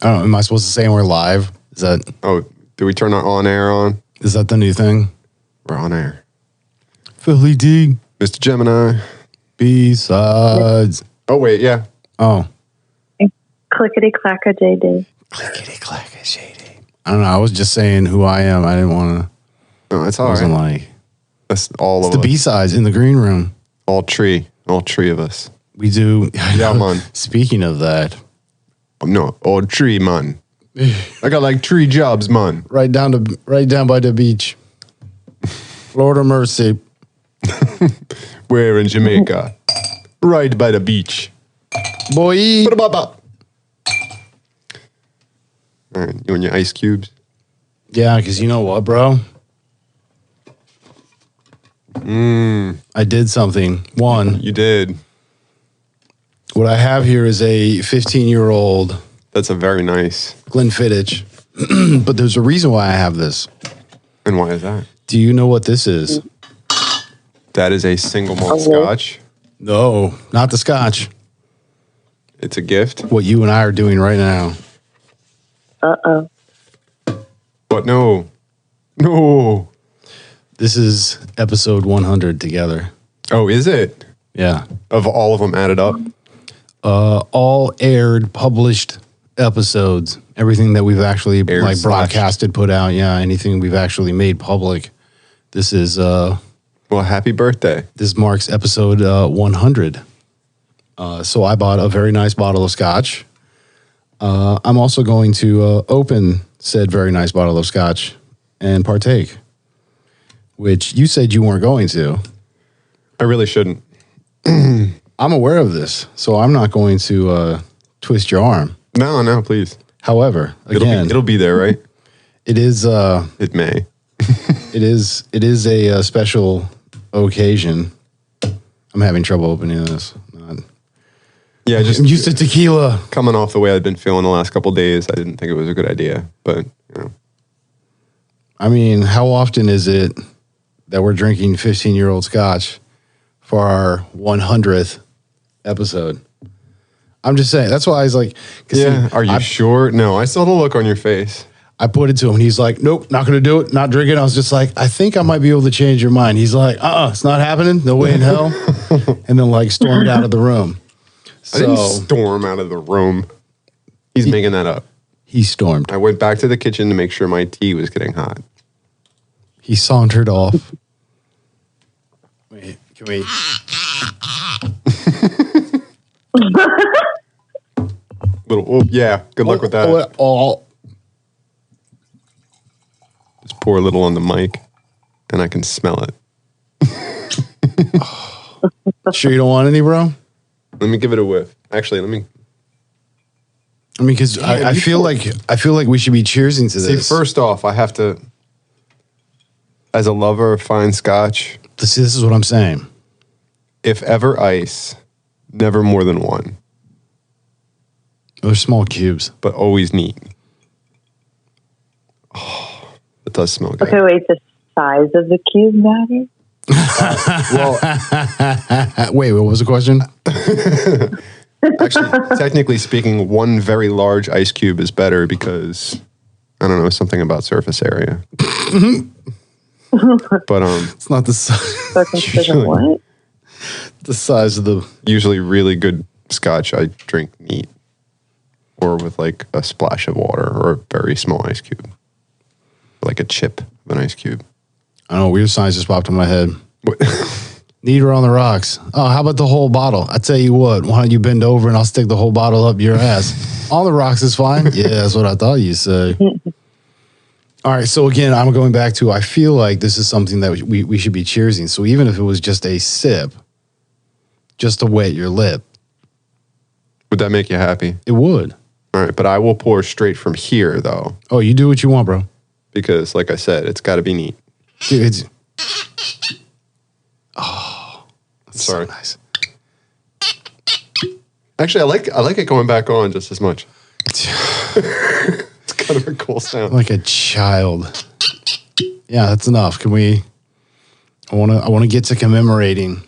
I don't know. Am I supposed to say we're live? Is that? Oh, do we turn our on-air on? Is that the new thing? We're on air. Philly D. Mr. Gemini. B-sides. Oh, wait, yeah. Oh. Clickety clacker JD. Clickety clacker shady. I don't know. I was just saying who I am. I didn't want to. No, it's I all wasn't right. like. That's all It's of the us. B-sides in the green room. All three of us. We do. Yeah, man. Speaking of that. No, all three, man. I got like 3 jobs, man. Right down by the beach. Florida Mercy. We're in Jamaica. Right by the beach. Boy. All right, you and your ice cubes. Yeah, because you know what, bro? I did something. One, You did. what I have here is a 15-year-old That's a very nice. Glenfiddich. But there's a reason why I have this. And why is that? Do you know what this is? That is a single malt Scotch. No, not the Scotch. It's a gift. What you and I are doing right now. Uh-oh. But no. This is episode 100 together. Oh, is it? Yeah. Of all of them added up? All aired, published episodes. Everything that we've actually Aired like slash. broadcasted, put out. Yeah, anything we've actually made public. This is Well, happy birthday. this marks episode 100. So I bought a very nice bottle of Scotch. I'm also going to open said very nice bottle of Scotch and partake, which you said you weren't going to. I really shouldn't. I'm aware of this, so I'm not going to twist your arm. No, please. However, again, It'll be there, right? it is It may. it is a special occasion. I'm having trouble opening this. Yeah, just I'm used to tequila. coming off the way I'd been feeling the last couple of days, I didn't think it was a good idea. But, you know. I mean, how often is it that we're drinking 15-year-old Scotch for our 100th episode? I'm just saying. That's why I was like, 'cause Yeah, see, are you sure? No, I saw the look on your face. I put it to him, and he's like, nope, not going to do it, not drinking. I was just like, I think I might be able to change your mind. He's like, it's not happening. No way in hell. And then like stormed out of the room. I didn't So storm out of the room. He's making that up. he stormed. I went back to the kitchen to make sure my tea was getting hot. He sauntered off. Wait, can we? Yeah, good luck with that. Just pour a little on the mic, and I can smell it. Sure you don't want any, bro? Let me give it a whiff. Actually, let me. I mean, because I feel like we should be cheersing to See, this. first off, I have to, as a lover of fine Scotch, This is what I'm saying. if ever ice, never more than one, They're small cubes. but always neat. Oh, it does smell good. Okay, wait, the size of the cube matters? Well, Wait, what was the question? actually, technically speaking, one very large ice cube is better because, I don't know, something about surface area. But It's not the size. Circumcision what? The size of the. usually really good Scotch I drink neat or with like a splash of water or a very small ice cube. Like a chip of an ice cube. I don't know. Weird signs just popped in my head. Neater on the rocks. Oh, how about the whole bottle? I tell you what. Why don't you bend over and I'll stick the whole bottle up your ass? On the rocks is fine. Yeah, that's what I thought you'd say. All right. So again, I'm going back to. I feel like this is something that we should be cheersing. So even if it was just a sip, just to wet your lip, Would that make you happy? it would. All right, but I will pour straight from here though, Oh, you do what you want, bro. because like I said, it's got to be neat. Dude, it's. That's Sorry. so nice. Actually, I like it going back on just as much. It's kind of a cool sound. Like a child. Yeah, that's enough. Can we? I want to get to commemorating.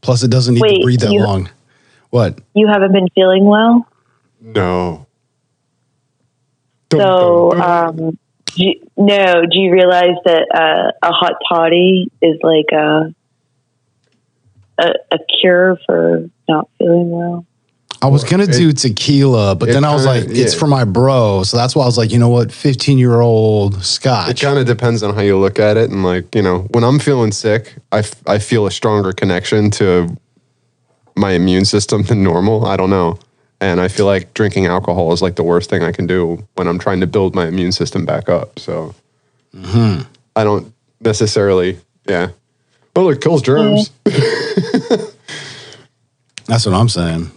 Plus, it doesn't need to Wait, breathe that long. What? You haven't been feeling well? No. So, do you realize that a hot toddy is like a cure for not feeling well? I was going to do tequila, but then I was like, it's for my bro. So that's why I was like, you know what? 15-year-old Scotch. It kind of depends on how you look at it. And like, you know, when I'm feeling sick, I feel a stronger connection to my immune system than normal. I don't know. And I feel like drinking alcohol is like the worst thing I can do when I'm trying to build my immune system back up. So I don't necessarily, Well, it kills germs. That's what I'm saying.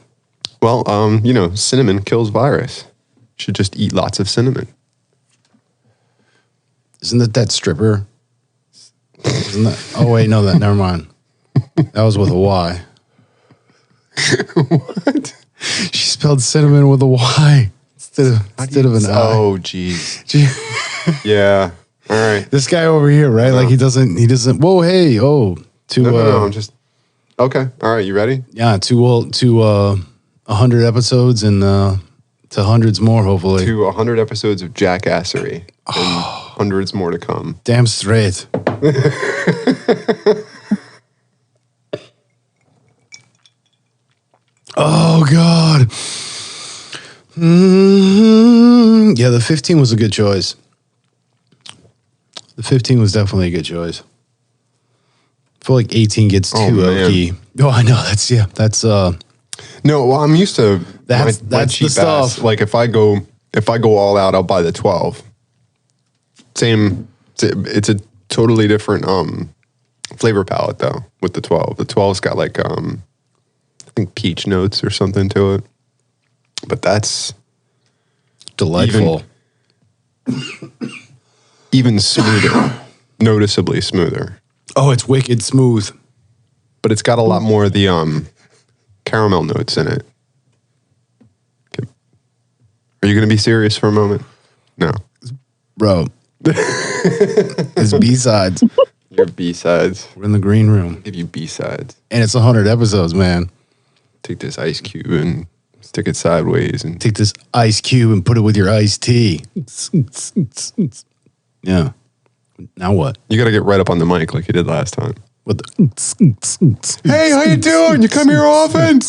Well, you know, cinnamon kills virus. You should just eat lots of cinnamon. Isn't that stripper? Isn't that? Oh wait, no, never mind. That was with a Y. What? She spelled cinnamon with a Y instead of an I. Oh, geez. Yeah. All right. This guy over here, right? Like he doesn't. Whoa, hey, oh, No, I'm just. Okay. All right. You ready? Yeah, to 100 episodes and to hundreds more, hopefully. To 100 episodes of jackassery and hundreds more to come. Damn straight. Oh, God. Yeah, the 15 was a good choice. The 15 was definitely a good choice. I feel like 18 gets too oaky. Oh, I know. That's No, well, I'm used to that's my cheap the stuff. ass. Like if I go all out, I'll buy the 12. Same. It's a totally different flavor palette though with the 12. The 12's got like I think peach notes or something to it. But that's delightful. Even smoother, noticeably smoother. Oh, it's wicked smooth. But it's got a lot more of the caramel notes in it. Okay. Are you going to be serious for a moment? No. Bro. It's B-sides. Your B-sides. We're in the green room. I'll give you B-sides. And it's 100 episodes, man. Take this ice cube and stick it sideways. And take this ice cube and put it with your iced tea. Yeah. Now what? You got to get right up on the mic like you did last time. With the hey, how you doing? You come here often?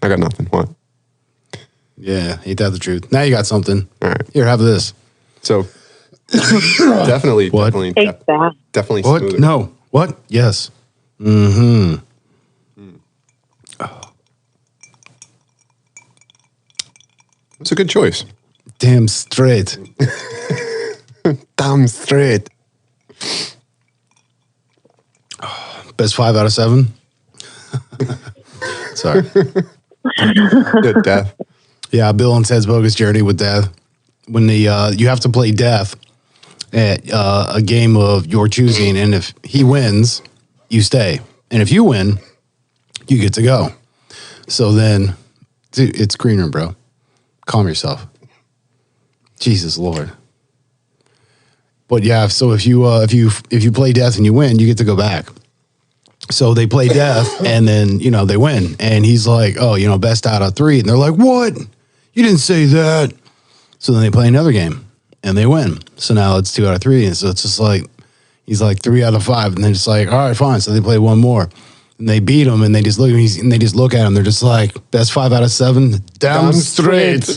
I got nothing. What? Yeah, ain't that the truth? Now you got something. All right. Here, have this. So definitely, what? definitely what? smoother. No. What? Yes. Mm-hmm. It's a good choice. Damn straight. Damn straight. Best 5 out of 7. Sorry. Good death. Yeah, Bill and Ted's Bogus Journey with death. When you have to play death at a game of your choosing, and if he wins, you stay, and if you win, you get to go. So then, dude, it's green room, bro. Calm yourself. Jesus Lord. But yeah, so if you play death and you win, you get to go back. So they play death and then, they win. And he's like, oh, best out of 3. And they're like, what? You didn't say that. So then they play another game and they win. So now it's 2 out of 3. And so it's just like, he's like 3 out of 5. And they're just like, all right, fine. So they play one more. And they beat him, and they just look at him. They're just like, "That's 5 out of 7, down straight."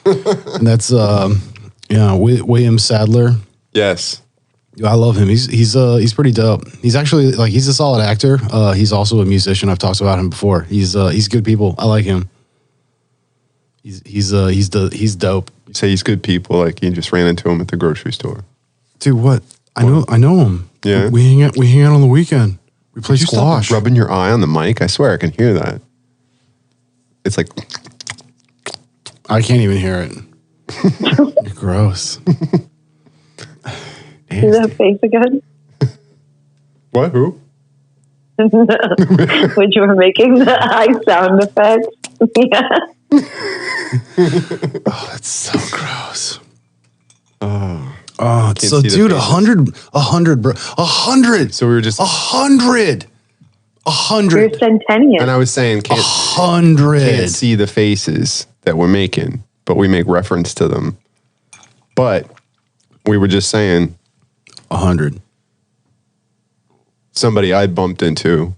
And that's William Sadler. Yes, I love him. He's pretty dope. He's actually he's a solid actor. He's also a musician. I've talked about him before. He's good people. I like him. He's dope. You say he's good people. Like you just ran into him at the grocery store. Dude, what? I know him. Yeah, we hang out on the weekend. We play squash. Stop rubbing your eye on the mic. I swear I can hear that. It's like I can't even hear it. You're gross. Do that face again. What? Who? When you were making the eye sound effects. Yeah. Oh, that's so gross. Oh, so dude, 100, bro, 100. So we were just 100. 100. You're centennial. And I was saying, can't 100. see the faces that we're making, but we make reference to them. But we were just saying 100. Somebody I bumped into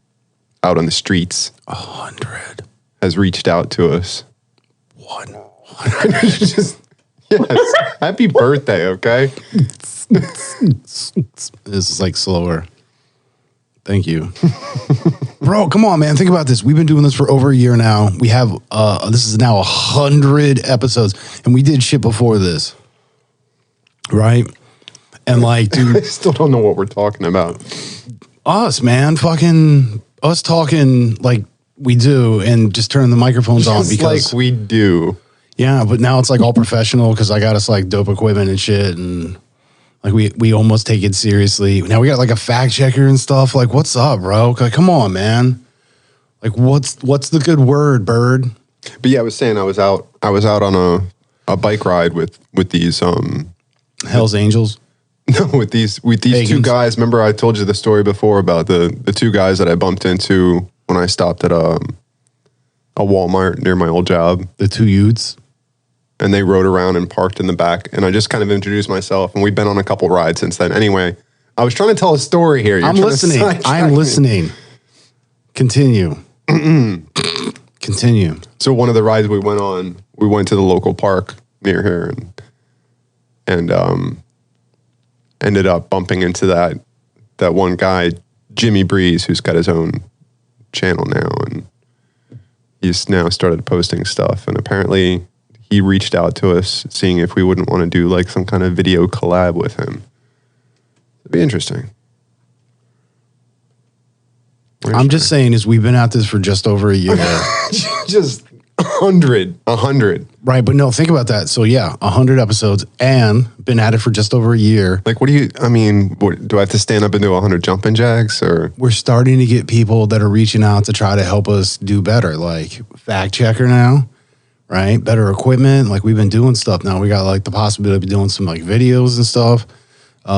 out on the streets 100. has reached out to us. 100. Just, yes. Happy birthday, okay? This is like slower. Thank you. Bro, come on, man. Think about this. We've been doing this for over a year now. We have, this is now 100 episodes, and we did shit before this. Right? And like, dude. I still don't know what we're talking about. Us, man. Fucking us talking like we do and just turning the microphones on because. Like we do. Yeah, but now it's like all professional because I got us like dope equipment and shit, and like we almost take it seriously. Now we got like a fact checker and stuff. Like, what's up, bro? Like, come on, man. Like, what's the good word, bird? But yeah, I was saying I was out on a bike ride with these Hell's Angels. No, with these Pagans. two guys. Remember I told you the story before about the two guys that I bumped into when I stopped at a Walmart near my old job. The two youths. And they rode around and parked in the back. And I just kind of introduced myself. And we've been on a couple rides since then. Anyway, I was trying to tell a story here. I'm listening. I'm listening. Continue. Continue. So one of the rides we went on, we went to the local park near here and ended up bumping into that one guy, Jimmy Breeze, who's got his own channel now. And he's now started posting stuff. And apparently he reached out to us seeing if we wouldn't want to do like some kind of video collab with him. It'd be interesting. I'm just saying is we've been at this for just over a year. Just 100. Right, but no, think about that. So yeah, 100 episodes and been at it for just over a year. Like, do I have to stand up and do 100 jumping jacks or? We're starting to get people that are reaching out to try to help us do better, like fact checker now, right? Better equipment. Like we've been doing stuff now. We got like the possibility of doing some like videos and stuff.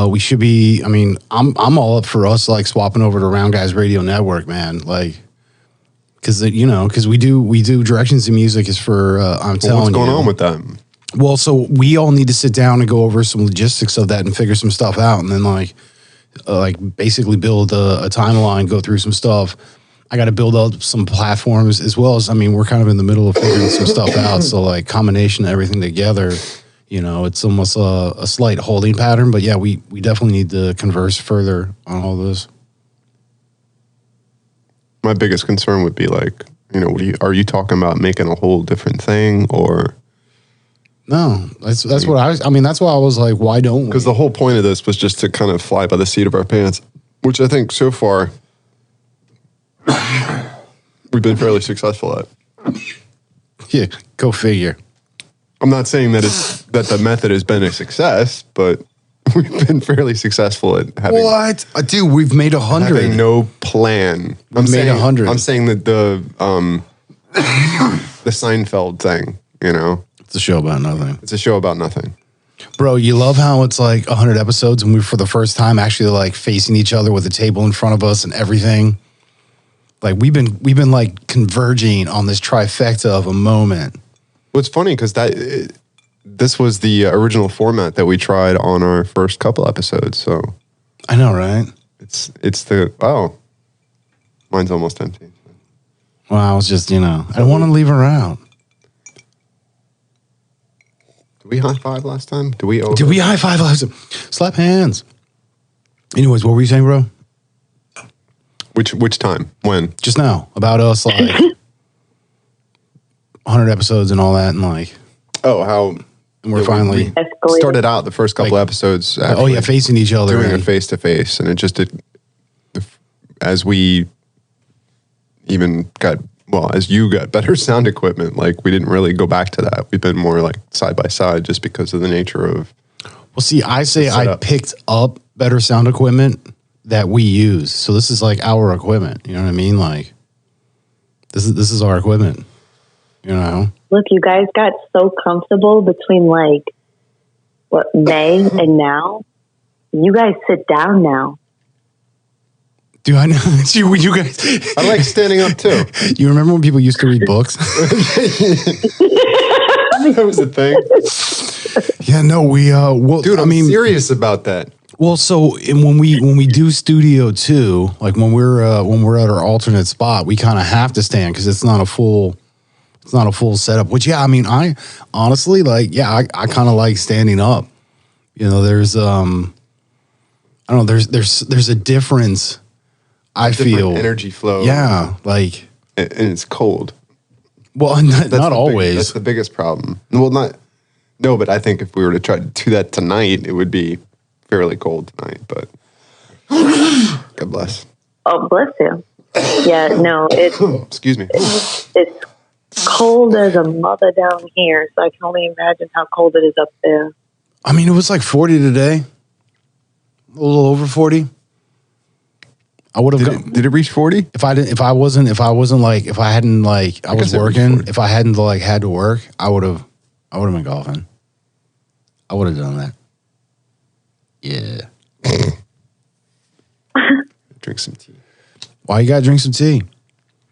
We should be, I mean, I'm all up for us like swapping over to Round Guys Radio Network, man. Like, because we do Directions to Music is for I'm telling you. What's going on with that? Well, so we all need to sit down and go over some logistics of that and figure some stuff out, and then like basically build a timeline, go through some stuff. I got to build up some platforms as well as, I mean, we're kind of in the middle of figuring some stuff out. So like combination of everything together, it's almost a slight holding pattern. But yeah, we definitely need to converse further on all this. My biggest concern would be like, are you talking about making a whole different thing or? No, that's what that's why I was like, why don't we? Because the whole point of this was just to kind of fly by the seat of our pants, which I think so far we've been fairly successful at. Yeah, go figure. I'm not saying that the method has been a success, but we've been fairly successful at having. What? Dude, we've made 100. Having no plan. We've made 100. I'm saying that the Seinfeld thing, It's a show about nothing. It's a show about nothing. Bro, you love how it's like 100 episodes and we're for the first time actually like facing each other with a table in front of us and everything. Like we've been like converging on this trifecta of a moment. Well, it's funny because this was the original format that we tried on our first couple episodes. So I know, right? Mine's almost empty. Well, I was just, I don't want to leave her out. Did we high five last time? Did we high five last time? Slap hands. Anyways, what were you saying, bro? Which time? When? Just now. About us, like 100 episodes and all that, and like. Oh, how. And we're finally. We started out the first couple episodes. Facing each other. Doing a face to face. And it just did. As we even got. Well, as you got better sound equipment, like we didn't really go back to that. We've been more like side by side just because of the nature of. Well, see, I say I picked up better sound equipment that we use. So this is like our equipment. You know what I mean? Like this is our equipment. Look, you guys got so comfortable between like May and now. You guys sit down now. Do I know you guys? I like standing up too. You remember when people used to read books? That was a thing. Yeah, no, we well, Dude, I'm serious about that. Well, so when we do studio 2, like when we're at our alternate spot, we kind of have to stand because it's not a full setup. Which I mean, I honestly I kind of like standing up. You know, there's I don't know, there's a difference. I feel energy flow. Yeah, like and it's cold. Well, not always. That's the biggest problem. Well, but I think if we were to try to do that tonight, it would be fairly cold tonight, but God bless. Oh, bless you. Yeah, no, it's excuse me. It's cold as a mother down here, so I can only imagine how cold it is up there. I mean, it was like 40 today, a little over 40. I would have. Did it reach 40? If I hadn't like I was working. If I hadn't like had to work, I would have been golfing. I would have done that. Yeah. Drink some tea. Why you gotta drink some tea?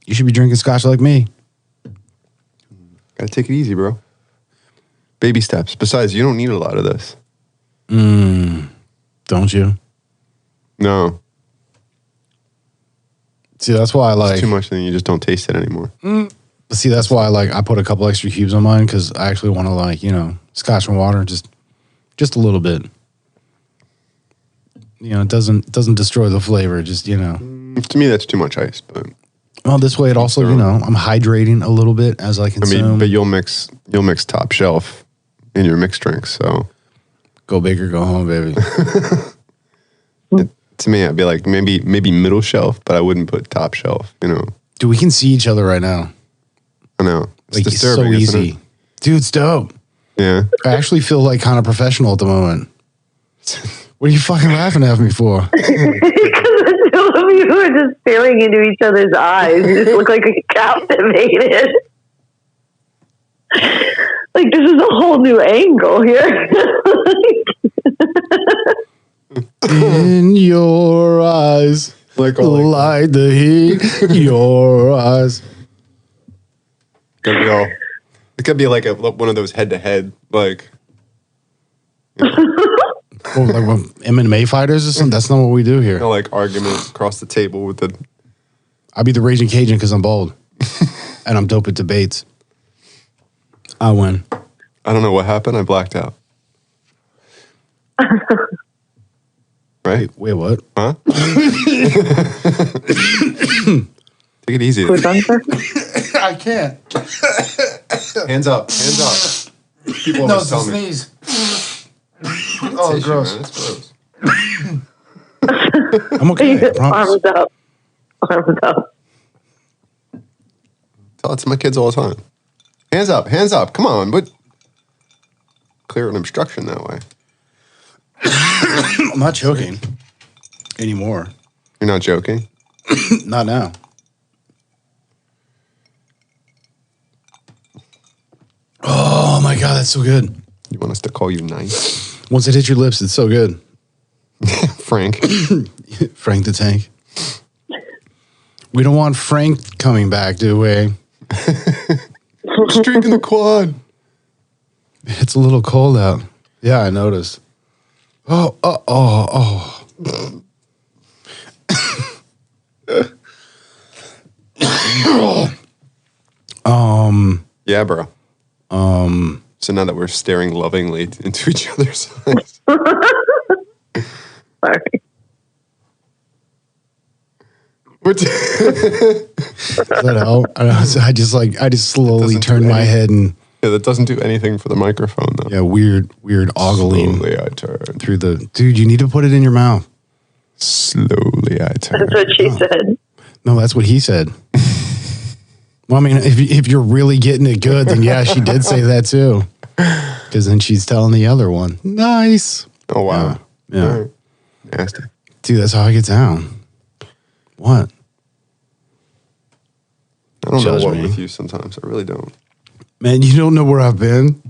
You should be drinking scotch like me. Gotta take it easy, bro. Baby steps. Besides, you don't need a lot of this. Don't you? No. See, that's why I like it's too much, then you just don't taste it anymore. See, that's why I put a couple extra cubes on mine because I actually want to scotch and water just a little bit. You know, it doesn't destroy the flavor. Just To me, that's too much ice. But well, this way it also I'm hydrating a little bit as I consume. I mean, but you'll mix top shelf in your mixed drinks. So go big or go home, baby. To me, I'd be like maybe middle shelf, but I wouldn't put top shelf. Dude, we can see each other right now. I know. It's disturbing, so easy. isn't it? Dude, it's dope. Yeah. I actually feel like kind of professional at the moment. What are you fucking laughing at me for? Because the two of you are just staring into each other's eyes. You just look like you're captivated. Like, this is a whole new angle here. In your eyes, light the heat. Your eyes. It could be like one of those head-to-head, like. Like MMA fighters or something? That's not what we do here. Like argument across the table with the. I'll be the Raging Cajun because I'm bald. And I'm dope at debates. I win. I don't know what happened. I blacked out. Right? Wait, what? Huh? Take it easy. I can't. Hands up. People always tell me. Sneeze. Oh, tissue, gross. Man. That's gross. I'm okay. I promise. Arms up. Tell it to my kids all the time. Hands up. Come on, but clear an obstruction that way. I'm not joking anymore. You're not joking? Not now. Oh my God, that's so good. You want us to call you nice? Once it hits your lips, it's so good. Frank. Frank the Tank. We don't want Frank coming back, do we? Just drinking the quad. It's a little cold out. Yeah, I noticed. Oh. Yeah, bro. So now that we're staring lovingly into each other's eyes. Sorry. Does that help? I just slowly turned my head and. Yeah, that doesn't do anything for the microphone though. Yeah, weird ogling. Slowly I turn. Through the. Dude, you need to put it in your mouth. Slowly I turn. That's what she said. No, that's what he said. Well, I mean, if you're really getting it good, then yeah, she did say that too. Because then she's telling the other one, nice. Oh, wow. Yeah. All right. Nasty. Dude, that's how I get down. What? I don't Judge know what me. with you sometimes. I really don't. Man, you don't know where I've been.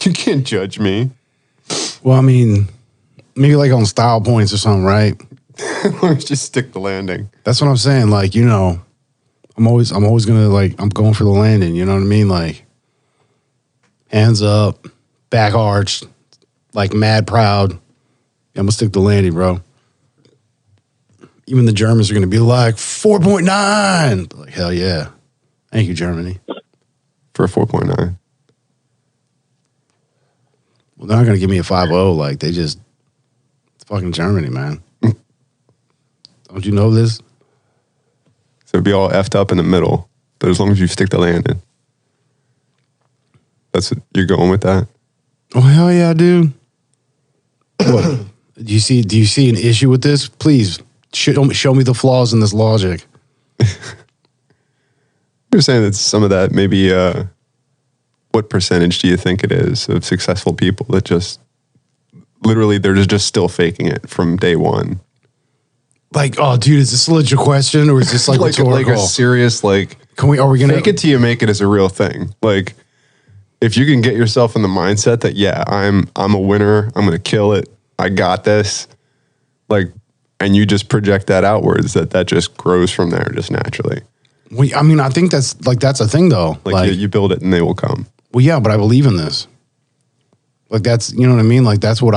You can't judge me. Well, I mean, maybe like on style points or something, right? Or just stick the landing. That's what I'm saying. Like, you know, I'm always gonna like, I'm going for the landing. You know what I mean? Like, hands up, back arched, like mad proud. Yeah, I'm gonna stick the landing, bro. Even the Germans are gonna be like 4.9. Like, hell yeah. Thank you, Germany. For a 4.9. Well, they're not gonna give me a 5.0. Like, it's fucking Germany, man. Don't you know this? So it'd be all effed up in the middle. But as long as you stick the landing. That's what you're going with that? Oh, hell yeah, dude. What? Do you see an issue with this? Please show me the flaws in this logic. You're saying that some of that maybe what percentage do you think it is of successful people that just literally they're just still faking it from day one? Like, oh, dude, is this a legit question or is this like like rhetorical? a serious are we gonna fake it till you make it as a real thing? Like, if you can get yourself in the mindset that I'm a winner, I'm gonna kill it, I got this, like, and you just project that outwards, that just grows from there just naturally. I think that's a thing though. Like you build it and they will come. Well, yeah, but I believe in this. Like that's, you know what I mean? Like that's what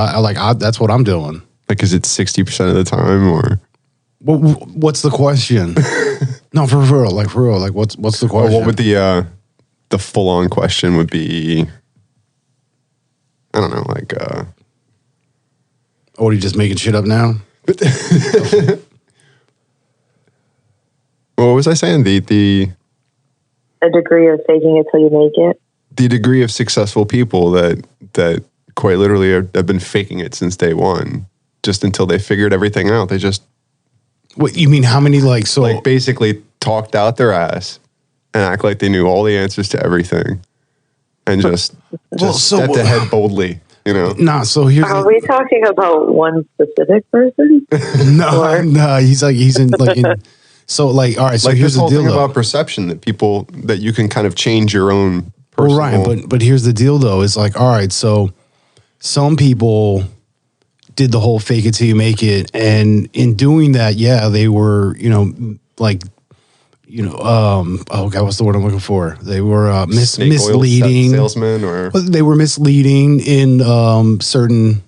that's what I'm doing. Like, is it 60% of the time or? What's the question? No, for real. Like what's the question? What would the full on question would be? I don't know, like. What are you just making shit up now? What was I saying? The A degree of faking it till you make it. The degree of successful people that quite literally have been faking it since day one, just until they figured everything out. They just. What you mean? How many like basically talked out their ass and act like they knew all the answers to everything, and just stepped ahead boldly. You know. Nah. So here's. Are we talking about one specific person? No. He's in. So like, all right. So like here's this whole the deal thing about perception that you can kind of change your own. Personal. Well, right, but here's the deal though. It's like, all right, so some people did the whole fake it till you make it, and in doing that, yeah, they were, oh God, what's the word I'm looking for? They were misleading salesmen, or they were misleading in certain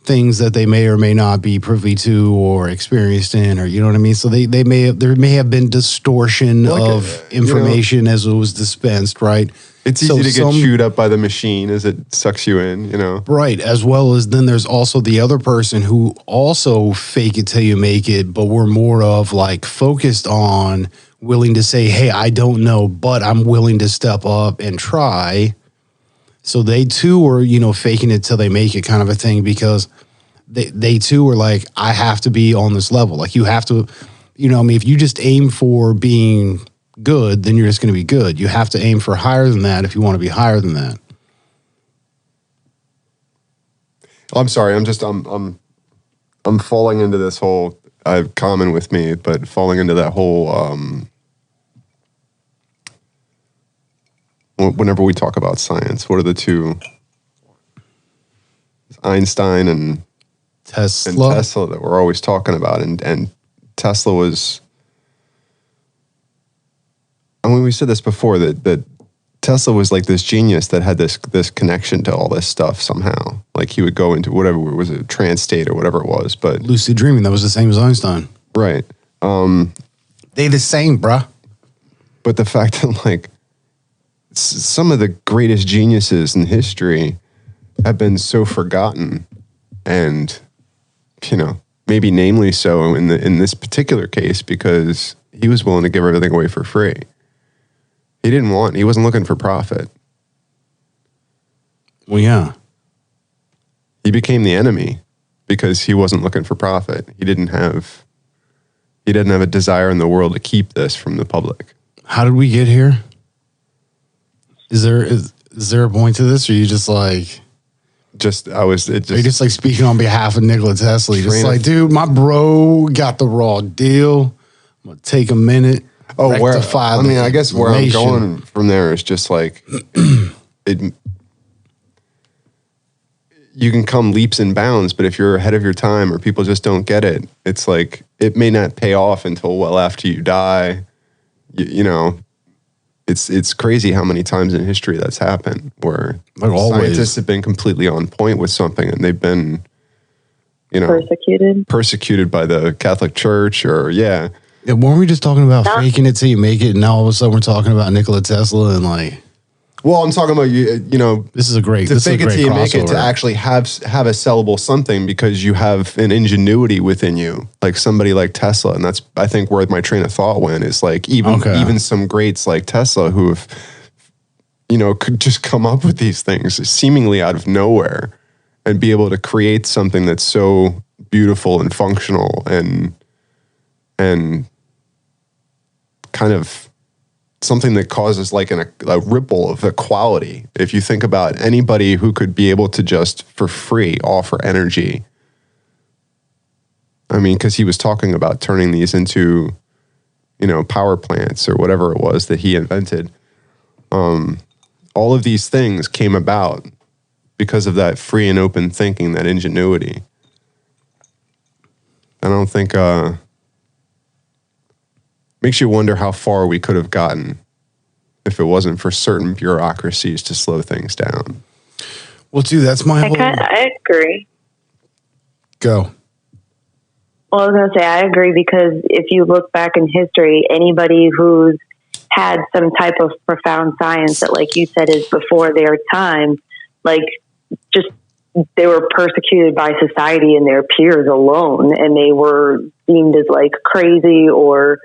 things that they may or may not be privy to or experienced in, or you know what I mean. So there may have been distortion of information as it was dispensed, right? It's easy to get chewed up by the machine as it sucks you in, you know? Right. As well as then there's also the other person who also fake it till you make it, but we're more of like focused on willing to say, hey, I don't know, but I'm willing to step up and try. So they too are, faking it till they make it kind of a thing, because they too are like, I have to be on this level. Like you have to, if you just aim for being good, then you're just going to be good. You have to aim for higher than that if you want to be higher than that. I'm sorry. I'm falling into this whole, common with me, but falling into that whole, whenever we talk about science, what are the two? Einstein and Tesla that we're always talking about. And Tesla was, I mean, we said this before, that Tesla was like this genius that had this connection to all this stuff somehow. Like he would go into whatever, was it trance state or whatever it was, but lucid dreaming, that was the same as Einstein. Right. They the same, bruh. But the fact that like some of the greatest geniuses in history have been so forgotten, and maybe namely so in this particular case, because he was willing to give everything away for free. He wasn't looking for profit. Well, yeah. He became the enemy because he wasn't looking for profit. He didn't have a desire in the world to keep this from the public. How did we get here? Is there a point to this, or are you just like... Are you just like speaking on behalf of Nikola Tesla? You're just like, dude, my bro got the raw deal. I'm going to take a minute. I guess where I'm going from there is just like, you can come leaps and bounds, but if you're ahead of your time or people just don't get it, it's like it may not pay off until well after you die. You know, it's crazy how many times in history that's happened where scientists have been completely on point with something and they've been, you know, persecuted by the Catholic Church Yeah, weren't we just talking about faking it till you make it, and now all of a sudden we're talking about Nikola Tesla and like... Well, I'm talking about you know. This is a great to fake it till you make it, to actually have a sellable something because you have an ingenuity within you, like somebody like Tesla, and that's I think where my train of thought went is like even some greats like Tesla who have, you know, could just come up with these things seemingly out of nowhere, and be able to create something that's so beautiful and functional and kind of something that causes like a ripple of equality. If you think about anybody who could be able to just for free offer energy. I mean, because he was talking about turning these into, you know, power plants or whatever it was that he invented. All of these things came about because of that free and open thinking, that ingenuity. I don't think... makes you wonder how far we could have gotten if it wasn't for certain bureaucracies to slow things down. Well, dude, that's my whole... I agree. Go. Well, I was going to say, I agree because if you look back in history, anybody who's had some type of profound science that, like you said, is before their time, like just they were persecuted by society and their peers alone, and they were deemed as like crazy or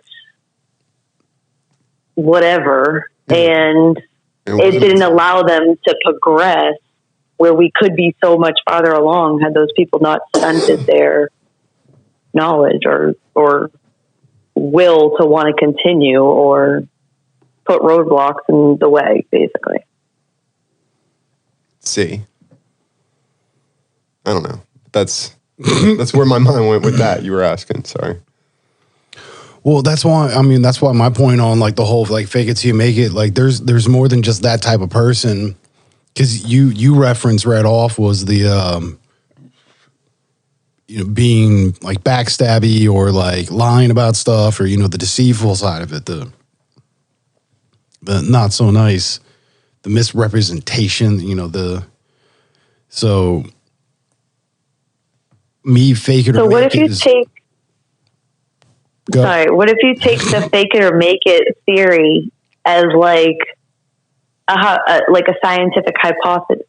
whatever, and it didn't allow them to progress where we could be so much farther along had those people not stunted their knowledge or will to want to continue or put roadblocks in the way, basically. See, I don't know. That's where my mind went with that. You were asking, sorry. Well, that's why my point on like the whole like fake it till you make it, like there's more than just that type of person. Because you reference right off was the you know, being like backstabby or like lying about stuff, or you know, the deceitful side of it, the not so nice, the misrepresentation, you know, so me fake it or what make if you it take what if you take the fake it or make it theory as like a scientific hypothesis?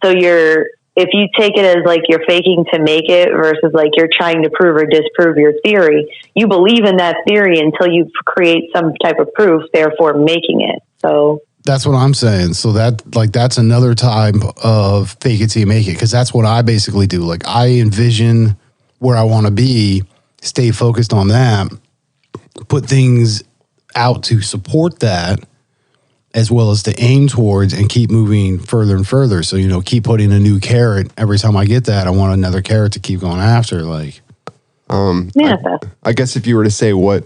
So if you take it as like you're faking to make it versus like you're trying to prove or disprove your theory, you believe in that theory until you create some type of proof, therefore making it. So that's what I'm saying. So that's another type of fake it till you make it, because that's what I basically do. Like I envision where I want to be, stay focused on that, put things out to support that, as well as to aim towards and keep moving further and further. So, you know, keep putting a new carrot. Every time I get that, I want another carrot to keep going after. Like, I guess if you were to say what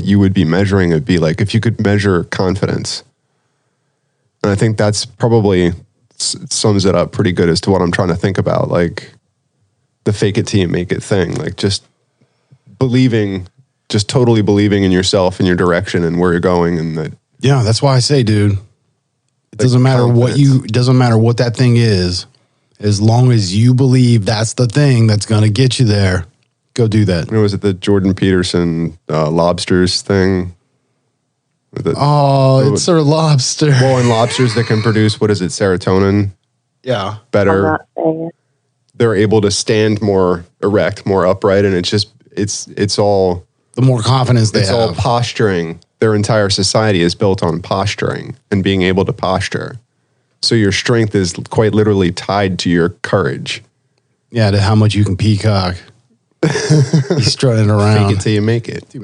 you would be measuring, it'd be like if you could measure confidence. And I think that's probably sums it up pretty good as to what I'm trying to think about. Like the fake it till you make it thing, like just totally believing in yourself and your direction and where you're going. And that, yeah, that's why I say, dude, it like doesn't matter it doesn't matter what that thing is, as long as you believe that's the thing that's going to get you there, go do that. Was it the Jordan Peterson lobsters thing? It's a lobster. Well, and lobsters that can produce, what is it, serotonin? Yeah. Better. I'm not saying it. They're able to stand more erect, more upright, and it's all... The more confidence they have. It's all posturing. Their entire society is built on posturing and being able to posture. So your strength is quite literally tied to your courage. Yeah, to how much you can peacock. He's strutting around. Fake it till you make it. Ding,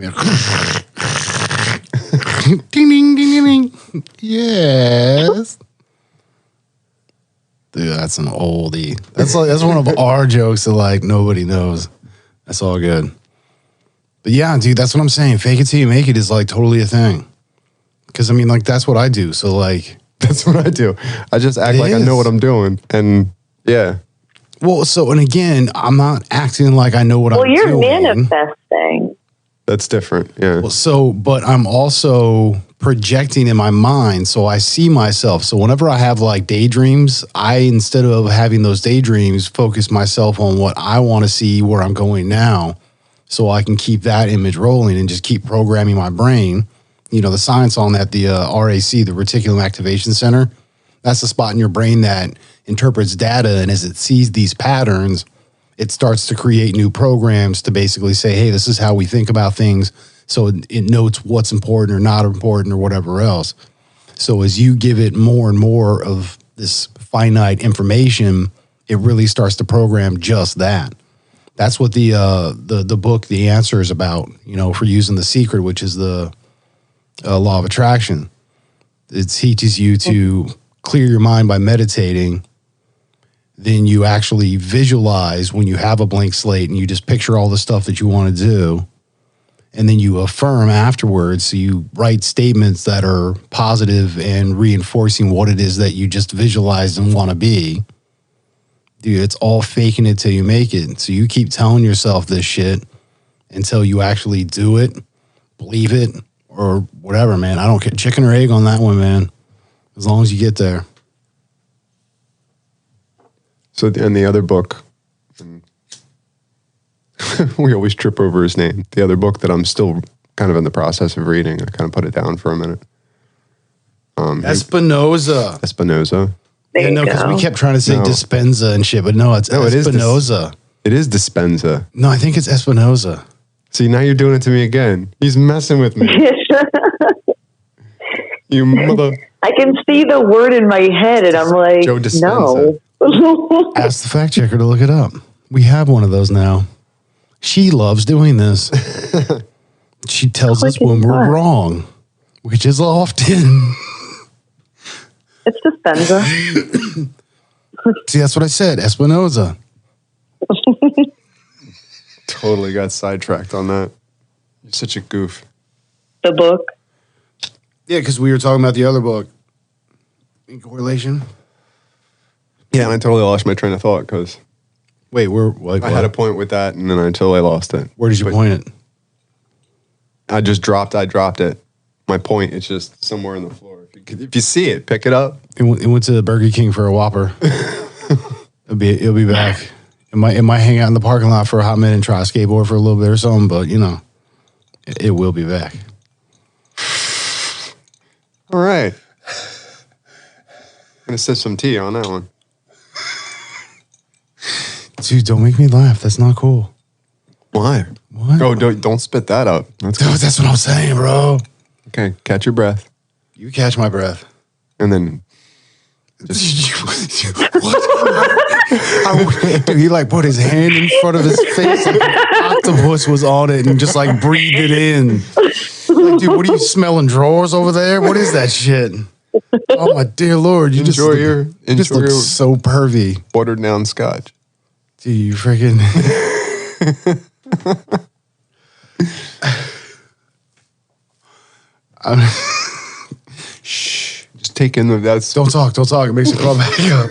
ding, ding, ding, ding. Yes. Dude, that's an oldie. That's one of our jokes that like nobody knows. That's all good. But yeah, dude, that's what I'm saying. Fake it till you make it is like totally a thing. Because I mean, like that's what I do. So like That's what I do. I just act like I know what I'm doing. And yeah. Well, so, and again, I'm not acting like I know what I'm doing. Well, you're manifesting. That's different. Yeah. Well, so, but I'm also projecting in my mind. So I see myself. So whenever I have like daydreams, instead of having those daydreams, focus myself on what I want to see, where I'm going now. So I can keep that image rolling and just keep programming my brain. You know, the science on that, the RAC, the Reticulum Activation Center, that's the spot in your brain that interprets data. And as it sees these patterns, it starts to create new programs to basically say, hey, this is how we think about things. So it notes what's important or not important or whatever else. So as you give it more and more of this finite information, it really starts to program just that. That's what the book, The Answer, is about, you know, for using The Secret, which is the law of attraction. It teaches you to clear your mind by meditating. Then you actually visualize when you have a blank slate and you just picture all the stuff that you want to do. And then you affirm afterwards. So you write statements that are positive and reinforcing what it is that you just visualized and want to be. Dude, it's all faking it till you make it. So you keep telling yourself this shit until you actually do it, believe it, or whatever, man. I don't care. Chicken or egg on that one, man. As long as you get there. So, and the other book, we always trip over his name. The other book that I'm still kind of in the process of reading, I kind of put it down for a minute. Espinoza. There Yeah, no, because we kept trying to say Dispenza and shit, but no, it's Espinoza. It is Dispenza. No, I think it's Espinoza. See, now you're doing it to me again. He's messing with me. You mother... I can see the word in my head, and I'm like, Joe Dispenza. no. Ask the fact checker to look it up. We have one of those now. She loves doing this. She tells us when we're wrong, which is often. It's Dispenza. See, that's what I said. Espinoza. Totally got sidetracked on that. You're such a goof. The book. Yeah, because we were talking about the other book. In correlation. Yeah, and I totally lost my train of thought because Wait, what? I had a point with that, and then I totally lost it. Where did you point it? I dropped it. My point is just somewhere on the floor. If you see it, pick it up. It went to Burger King for a Whopper. It'll be back. It might hang out in the parking lot for a hot minute and try to skateboard for a little bit or something, but you know, it will be back. All right. I'm gonna sip some tea on that one. Dude, don't make me laugh. That's not cool. Why? What? Oh, don't spit that up. Dude, that's what I'm saying, bro. Okay, catch your breath. You catch my breath. And then what? Dude, he like put his hand in front of his face like an octopus was on it and just like breathed it in. Like, dude, what are you smelling, drawers over there? What is that shit? Oh my dear Lord, you just look so pervy. Watered down scotch. Dude, you freaking Shh. Just take in that's Don't talk. It makes you crawl back up.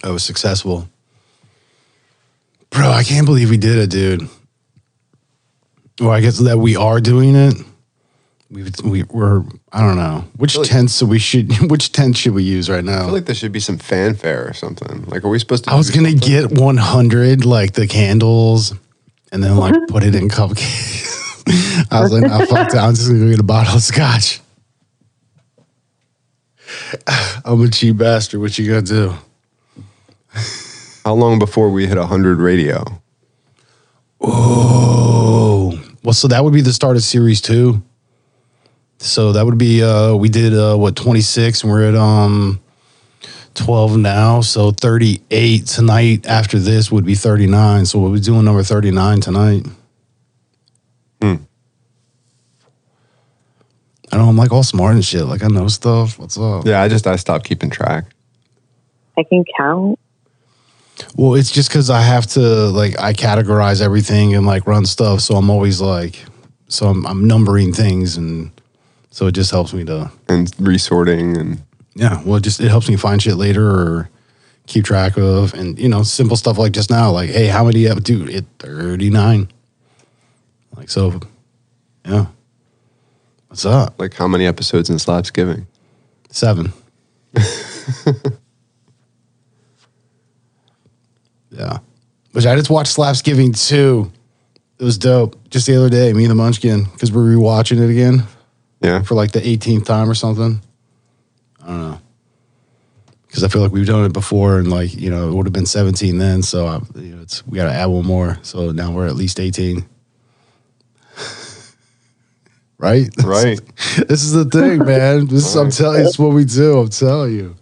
I was successful. Bro, I can't believe we did it, dude. Well, I guess that we are doing it. We're I don't know. Which tense should we use right now? I feel like there should be some fanfare or something. Like, are we supposed to I was gonna get 100 like the candles and then like put it in cupcakes. I was like, nah, fuck that. I'm just gonna go get a bottle of scotch. I'm a cheap bastard. What you gonna do? How long before we hit 100 radio? Oh, well, so that would be the start of series 2. So that would be we did 26 and we're at 12 now. So 38 tonight after this would be 39. So we'll be doing number 39 tonight. I know I'm like all smart and shit. Like I know stuff. What's up? Yeah, I stopped keeping track. I can count. Well, it's just because I have to, like, I categorize everything and, like, run stuff. So I'm always, like, I'm numbering things. And so it just helps me to. And resorting and. Yeah. Well, it helps me find shit later or keep track of. And, you know, simple stuff like just now. Like, hey, how many, dude, it 39. Like, so, yeah. What's up? Like, how many episodes in Slapsgiving? 7. Yeah. Which I just watched Slapsgiving 2. It was dope. Just the other day, me and the Munchkin, because we're rewatching it again. Yeah. For like the 18th time or something. I don't know. Because I feel like we've done it before and like, you know, it would have been 17 then. So, you know, we got to add one more. So now we're at least 18. Right? Right. This is the thing, man. I'm telling you, it's what we do. I'm telling you.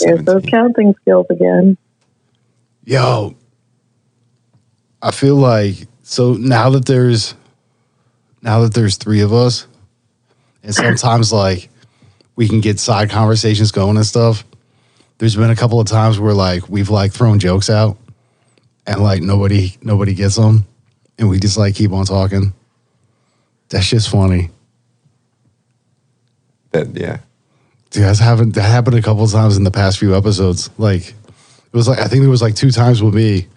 There's those counting skills again. Yo, I feel like so now that there's 3 of us, and sometimes like we can get side conversations going and stuff. There's been a couple of times where like we've like thrown jokes out, and like nobody gets them, and we just like keep on talking. That's just funny. Yeah. Dude, that happened a couple of times in the past few episodes. Like, it was like, I think there was like 2 times with me.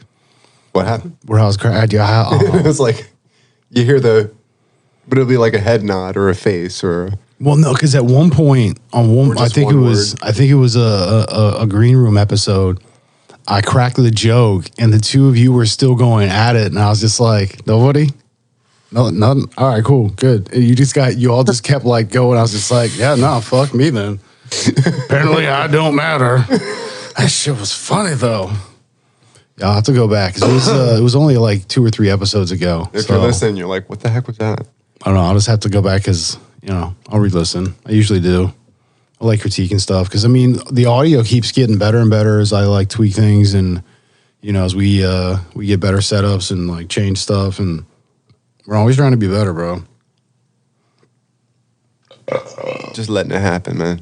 What happened? Where I was crying. It was like, you hear but it'll be like a head nod or a face or. Well, no, because at one point I think it was a green room episode. I cracked the joke, and the 2 of you were still going at it, and I was just like, nobody. No, nothing. All right, cool, good. And you all just kept like going. I was just like, yeah, no, fuck me then. Apparently, I don't matter. That shit was funny though. Yeah, I'll have to go back because it was only like 2 or 3 episodes ago. If you're listening, you're like, what the heck was that? I don't know. I'll just have to go back because you know I'll re-listen. I usually do. I like critiquing stuff because I mean the audio keeps getting better and better as I like tweak things and you know as we get better setups and like change stuff and. We're always trying to be better, bro. Just letting it happen, man.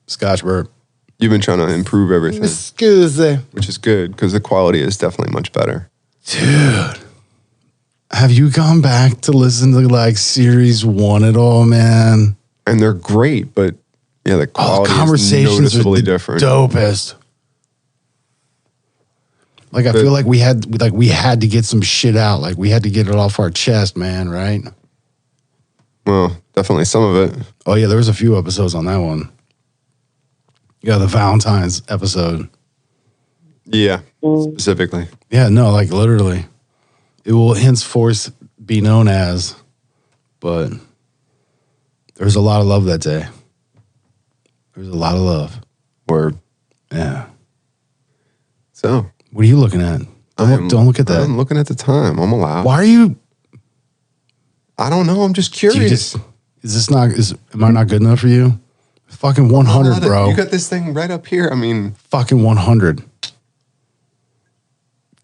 Scotch burp. You've been trying to improve everything. Excuse me. Which is good, because the quality is definitely much better. Dude. Have you gone back to listen to like series 1 at all, man? And they're great, but yeah, the quality is noticeably different. Dopest. Like I feel like we had to get some shit out. Like we had to get it off our chest, man, right? Well, definitely some of it. Oh yeah, there was a few episodes on that one. Yeah, the Valentine's episode. Yeah, specifically. Yeah, no, like literally. It will henceforth be known as, but there's a lot of love that day. There's a lot of love. Word. Yeah. So. What are you looking at? Don't look at that. I'm looking at the time. I'm allowed. Why are you? I don't know. I'm just curious. Am I not good enough for you? Fucking 100, bro. You got this thing right up here. I mean. Fucking 100.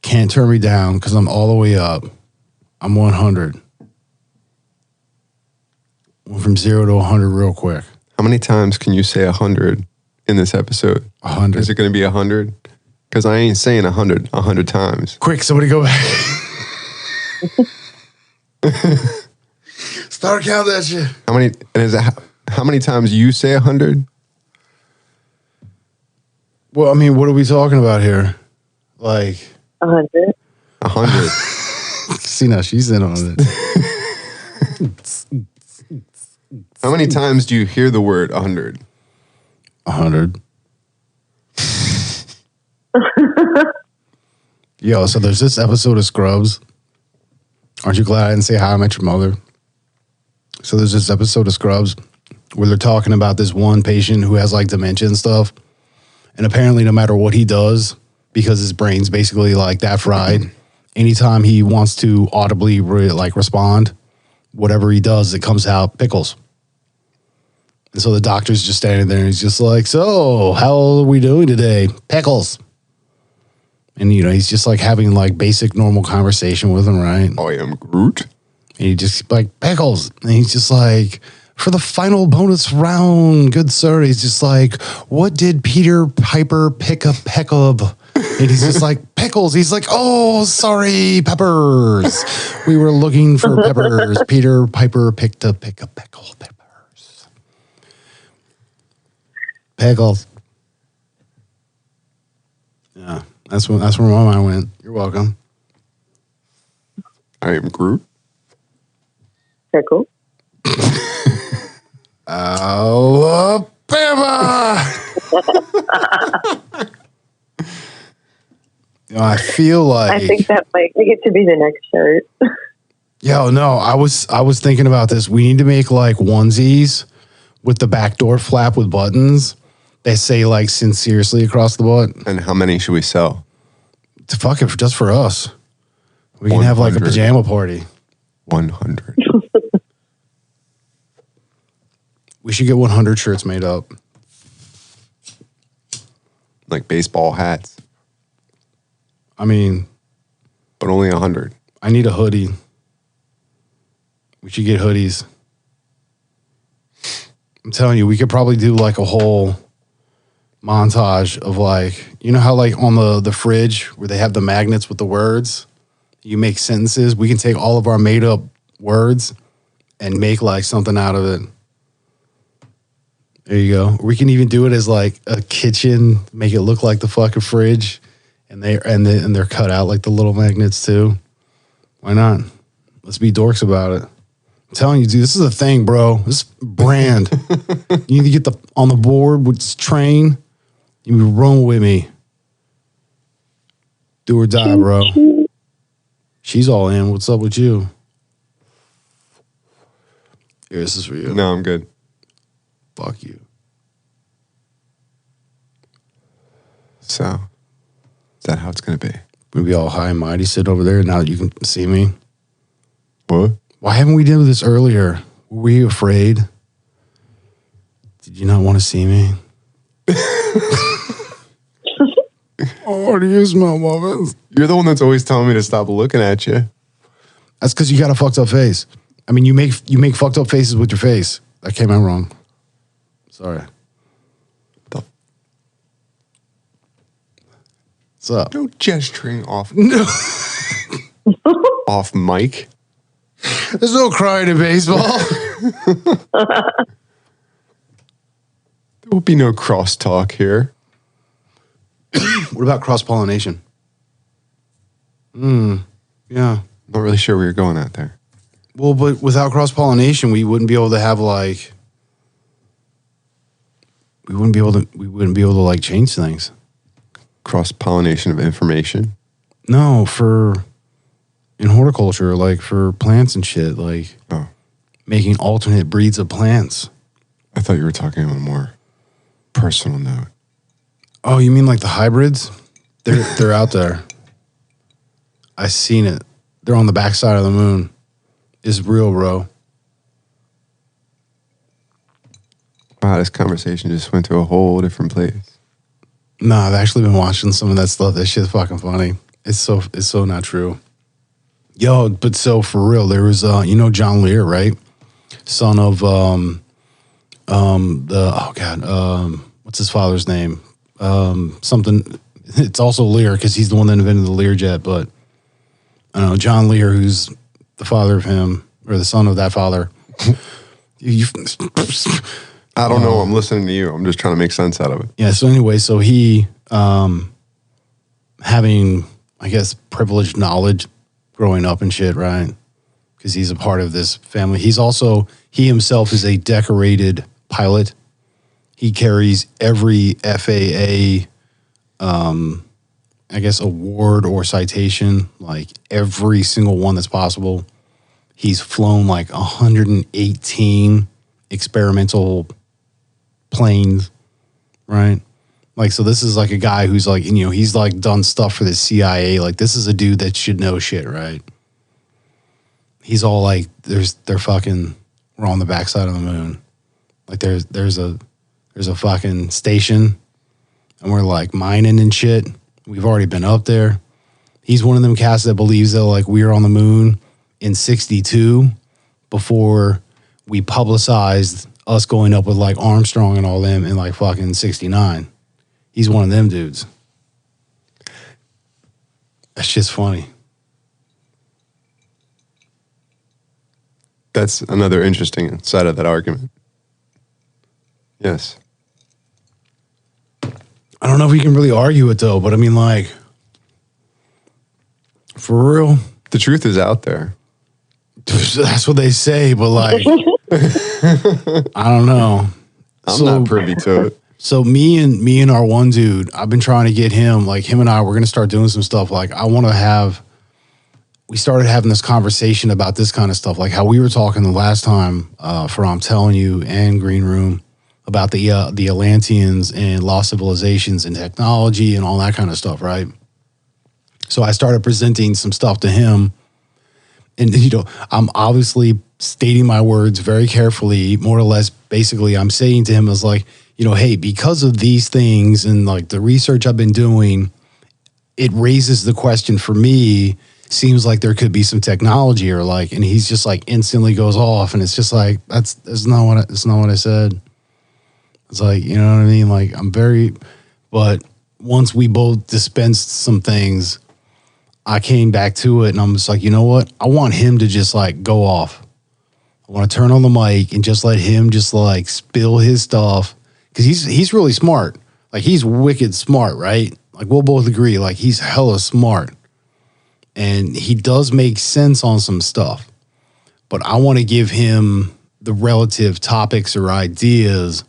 Can't turn me down because I'm all the way up. I'm 100. Went from 0 to 100 real quick. How many times can you say 100 in this episode? 100. Is it going to be 100? Because I ain't saying 100 times. Quick, somebody go back. Start counting that shit. How many times you say 100? Well, I mean, what are we talking about here? Like 100. 100. See now, she's in on it. How many times do you hear the word 100? 100. Yo, so there's this episode of Scrubs. Aren't you glad I didn't say How I Met Your Mother? So there's this episode of Scrubs where they're talking about this one patient who has like dementia and stuff. And apparently no matter what he does, because his brain's basically like that fried, anytime he wants to audibly respond, whatever he does, it comes out pickles. And so the doctor's just standing there and he's just like, so how are we doing today? Pickles. And, you know, he's just like having like basic normal conversation with him, right? I am Groot. And he just like, pickles. And he's just like, for the final bonus round, good sir. He's just like, what did Peter Piper pick a peck of? And he's just like, pickles. He's like, oh, sorry, peppers. We were looking for peppers. Peter Piper picked a peck of peppers. Pickles. Yeah, that's where my mind went. You're welcome. I am Groot. Pickle. Alabama. I feel like I think that might get to be the next shirt. Yo, no, I was thinking about this. We need to make like onesies with the backdoor flap with buttons. They say like sincerely across the butt. And how many should we sell? Fuck it, just for us. We can have like a 100. pajama party. 100. We should get 100 shirts made up. Like baseball hats, I mean, but only 100. I need a hoodie. We should get hoodies. I'm telling you, we could probably do like a whole montage of like, you know how like on the fridge where they have the magnets with the words, you make sentences. We can take all of our made up words and make like something out of it. There you go. We can even do it as like a kitchen, make it look like the fucking fridge, and they're cut out like the little magnets too. Why not? Let's be dorks about it. I'm telling you, dude, this is a thing, bro. This brand. You need to get on the board with this train. You be rolling with me. Do or die, bro. She's all in. What's up with you? Here, this is for you. No, I'm good. Fuck you. So, is that how it's going to be? We'll be all high and mighty sitting over there now that you can see me. What? Why haven't we done this earlier? Were you afraid? Did you not want to see me? Oh, do you smell muffins? You're the one that's always telling me to stop looking at you. That's because you got a fucked up face. I mean, you make fucked up faces with your face. That came out wrong. Sorry. What's up? No gesturing off No. off mic. There's no crying in baseball. There will be no crosstalk here. What about cross-pollination? Yeah. Not really sure where you're going at there. Well, but without cross-pollination, we wouldn't be able to have like... We wouldn't be able to like change things. Cross-pollination of information. No, in horticulture, like for plants and shit, like making alternate breeds of plants. I thought you were talking on a more personal note. Oh, you mean like the hybrids? They're out there. I seen it. They're on the backside of the moon. It's real, bro. Wow, this conversation just went to a whole different place. No, I've actually been watching some of that stuff. That shit's fucking funny. It's so not true. Yo, but so for real, there was John Lear, right? Son of what's his father's name? Something. It's also Lear because he's the one that invented the Learjet. But I don't know John Lear, who's the father of him or the son of that father. I don't know. I'm listening to you. I'm just trying to make sense out of it. Yeah. So anyway, so he having, I guess, privileged knowledge growing up and shit, right? Because he's a part of this family. He himself is a decorated pilot. He carries every FAA, I guess, award or citation, like every single one that's possible. He's flown like 118 experimental planes, right? Like, so this is like a guy who's like, he's like done stuff for the CIA. Like, this is a dude that should know shit, right? He's all like, we're on the backside of the moon. Like there's a fucking station and we're like mining and shit. We've already been up there. He's one of them cats that believes that like we were on the moon in 62 before we publicized us going up with like Armstrong and all them in like fucking 69. He's one of them dudes. That's just funny. That's another interesting side of that argument. Yes. I don't know if we can really argue it though, but I mean, like, for real. The truth is out there. That's what they say, but like, I don't know. I'm not privy to it. So me and our one dude, I've been trying to get him, like him and I, we're going to start doing some stuff. Like we started having this conversation about this kind of stuff, like how we were talking the last time for I'm Telling You and Green Room about the Atlanteans and lost civilizations and technology and all that kind of stuff, right? So I started presenting some stuff to him. And, you know, I'm obviously stating my words very carefully, more or less. Basically, I'm saying to him is like, you know, hey, because of these things and like the research I've been doing, it raises the question for me, seems like there could be some technology or like, and he's just like instantly goes off. And it's just like, that's not what I said. It's like, you know what I mean? Like but once we both dispensed some things, I came back to it and I'm just like, you know what? I want him to just like go off. I want to turn on the mic and just let him just like spill his stuff. Cause he's really smart. Like he's wicked smart, right? Like we'll both agree, like he's hella smart. And he does make sense on some stuff. But I want to give him the relative topics or ideas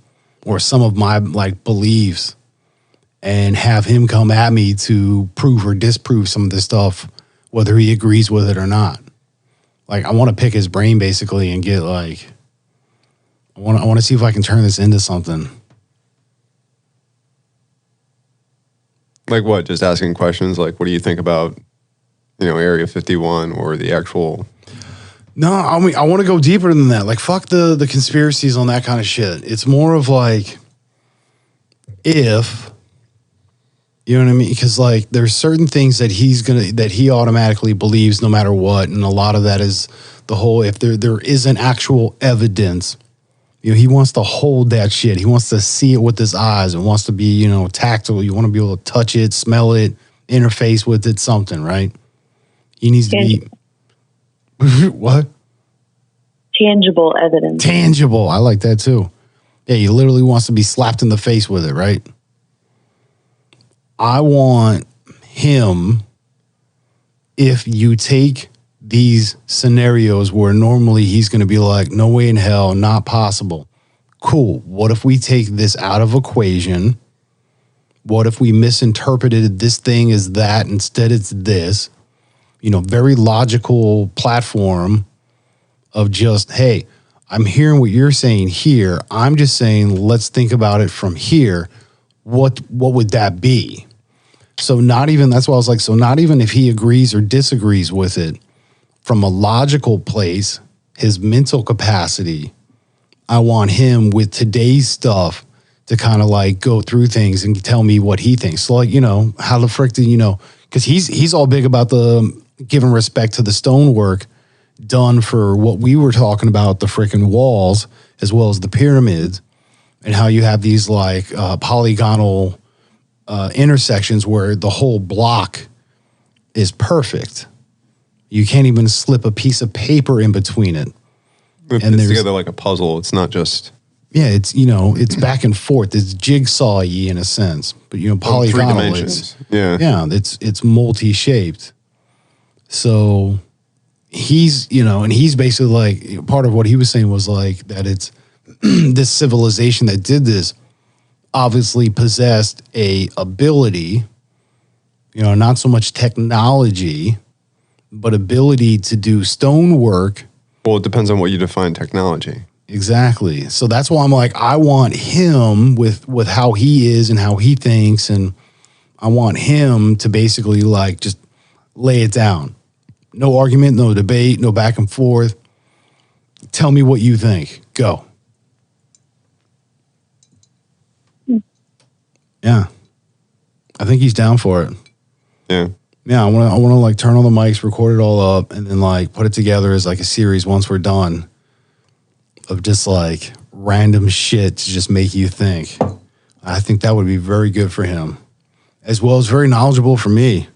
or some of my like beliefs and have him come at me to prove or disprove some of this stuff, whether he agrees with it or not. Like I want to pick his brain basically and get like, I want to see if I can turn this into something. Like what? Just asking questions like, what do you think about, you know, Area 51 or the actual... No, I mean, I want to go deeper than that. Like, fuck the conspiracies on that kind of shit. It's more of like, if, you know what I mean? Because like, there's certain things that he automatically believes no matter what. And a lot of that is the whole, if there isn't actual evidence, you know, he wants to hold that shit. He wants to see it with his eyes. It wants to be, you know, tactile. You want to be able to touch it, smell it, interface with it, something, right? He needs to be... What? Tangible evidence. Tangible. I like that too. Yeah, he literally wants to be slapped in the face with it, right? I want him, if you take these scenarios where normally he's going to be like, no way in hell, not possible. Cool. What if we take this out of equation? What if we misinterpreted this thing as that, instead it's this? You know, very logical platform of just, hey, I'm hearing what you're saying here. I'm just saying, let's think about it from here. What would that be? So that's why I was like, so not even if he agrees or disagrees with it, from a logical place, his mental capacity, I want him with today's stuff to kind of like go through things and tell me what he thinks. So like, you know, how the frick do you know? Because he's all big about the giving respect to the stonework done for what we were talking about, the freaking walls, as well as the pyramids, and how you have these like polygonal intersections where the whole block is perfect. You can't even slip a piece of paper in between it. It's together like a puzzle. It's not just... Yeah, it's, you know, it's back and forth. It's jigsaw-y in a sense, but, you know, polygonal. 3 dimensions. Yeah, it's multi-shaped. So he's, you know, and he's basically like, part of what he was saying was like that it's this civilization that did this obviously possessed a ability, you know, not so much technology, but ability to do stonework. Well, it depends on what you define technology. Exactly. So that's why I'm like, I want him with how he is and how he thinks, and I want him to basically like just lay it down. No argument, no debate, no back and forth. Tell me what you think. Go. Yeah. I think he's down for it. Yeah. Yeah, I want to like turn on the mics, record it all up, and then like put it together as like a series once we're done of just like random shit to just make you think. I think that would be very good for him, as well as very knowledgeable for me.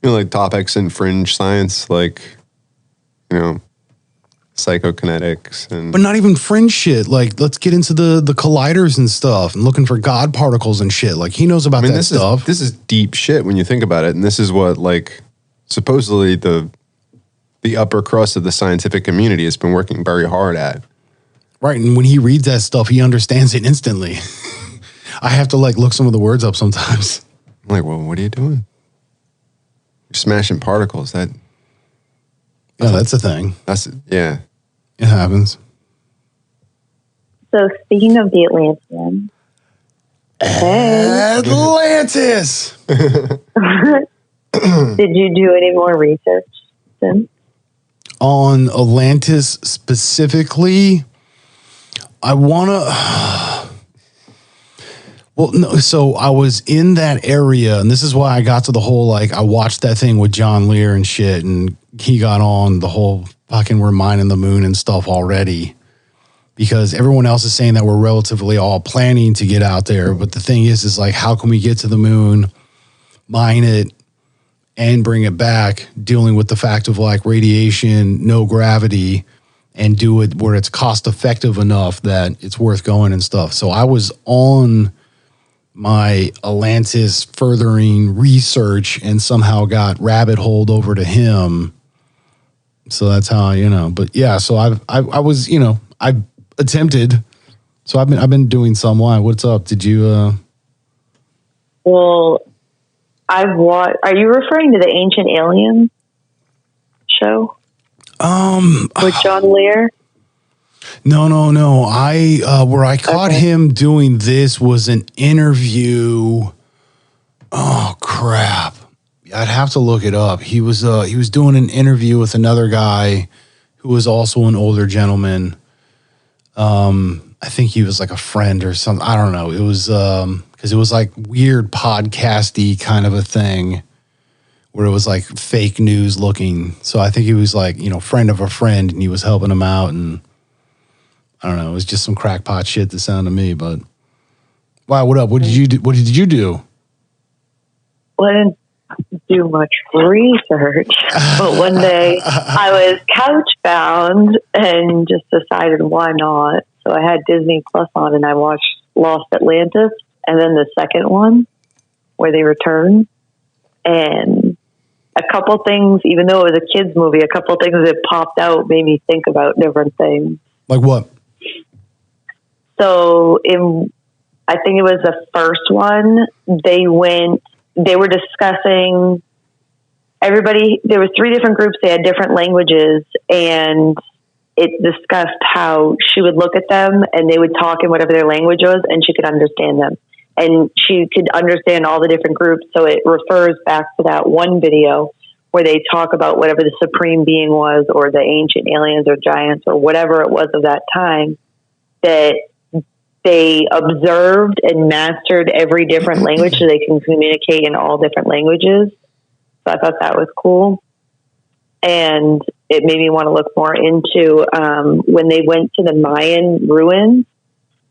Like topics in fringe science, like, psychokinetics and. But not even fringe shit. Like, let's get into the colliders and stuff and looking for God particles and shit. Like, he knows about that stuff. This is deep shit when you think about it. And this is what, like, supposedly the upper crust of the scientific community has been working very hard at. Right. And when he reads that stuff, he understands it instantly. I have to, like, look some of the words up sometimes. I'm like, well, what are you doing? You're smashing particles. Yeah, that's a thing. Yeah. It happens. So speaking of the Atlantean. Atlantis! Did you do any more research since? On Atlantis specifically, I want to... Well, no, so I was in that area, and this is why I got to the whole, like, I watched that thing with John Lear and shit, and he got on the whole fucking we're mining the moon and stuff already, because everyone else is saying that we're relatively all planning to get out there, but the thing is like, how can we get to the moon, mine it, and bring it back, dealing with the fact of, like, radiation, no gravity, and do it where it's cost effective enough that it's worth going and stuff. So I was on my Atlantis furthering research and somehow got rabbit holed over to him. So that's how, but yeah, so I was, I attempted. So I've been doing some. Why? What's up? Did you, Well, I've watched, are you referring to the Ancient Aliens show? With John Lear? No. Where I caught him doing this was an interview. Oh crap! I'd have to look it up. He was doing an interview with another guy who was also an older gentleman. I think he was like a friend or something. I don't know. It was because it was like weird podcasty kind of a thing where it was like fake news looking. So I think he was like, friend of a friend, and he was helping him out, and I don't know. It was just some crackpot shit that sounded to me, but wow, what up? What did you do? What did you do? Well, I didn't do much research, but one day I was couch bound and just decided why not. So I had Disney Plus on and I watched Lost Atlantis and then the second one where they return. And a couple things, even though it was a kid's movie, a couple things that popped out made me think about different things. Like what? So I think it was the first one, they were discussing there was 3 different groups. They had different languages, and it discussed how she would look at them and they would talk in whatever their language was, and she could understand them. And she could understand all the different groups. So it refers back to that one video where they talk about whatever the supreme being was, or the ancient aliens or giants or whatever it was of that time, that they observed and mastered every different language so they can communicate in all different languages. So I thought that was cool. And it made me want to look more into when they went to the Mayan ruins,